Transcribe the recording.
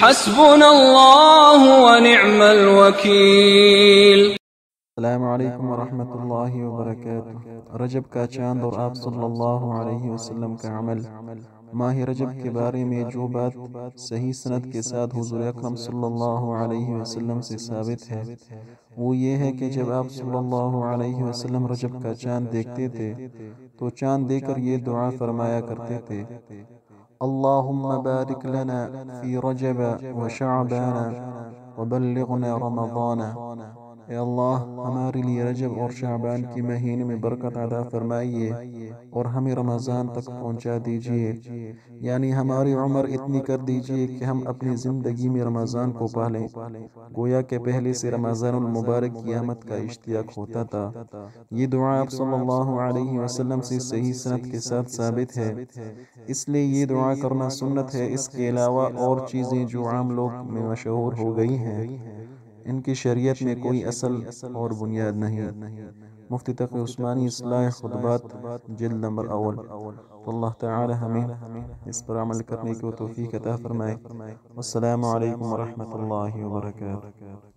حسبنا الله ونعم الوكيل. السلام علیکم ورحمۃ اللہ وبرکاتہ۔ رجب کا چاند اور آپ صلی اللہ علیہ وسلم کا عمل۔ ماہ رجب کے بارے میں جو بات صحیح سند کے ساتھ حضور اکرم صلی اللہ علیہ وسلم سے ثابت ہے وہ یہ ہے کہ جب آپ صلی اللہ علیہ وسلم رجب کا چاند دیکھتے تھے تو چاند دے کر یہ دعا فرمایا کرتے تھے: اللہم بارک لنا فی رجب وشعبان وبلغنا رمضان۔ اے اللہ، ہمارے لیے رجب اور شعبان کی مہینے میں برکت عطا فرمائیے اور ہمیں رمضان تک پہنچا دیجیے، یعنی ہماری عمر اتنی کر دیجیے کہ ہم اپنی زندگی میں رمضان کو پالیں۔ گویا کہ پہلے سے رمضان المبارک کی آمد کا اشتیاق ہوتا تھا۔ یہ دعا آپ صلی اللہ علیہ وسلم سے صحیح سند کے ساتھ ثابت ہے، اس لیے یہ دعا کرنا سنت ہے۔ اس کے علاوہ اور چیزیں جو عام لوگ میں مشہور ہو گئی ہیں ان کی شریعت میں کوئی اصل اور بنیاد نہیں۔ مفتی تقی عثمانی اصلاح خطبات جلد نمبر 1۔ تو اللہ تعالی ہمیں اس پر عمل کرنے کی توفیق عطا فرمائے۔ والسلام علیکم ورحمۃ اللہ وبرکاتہ۔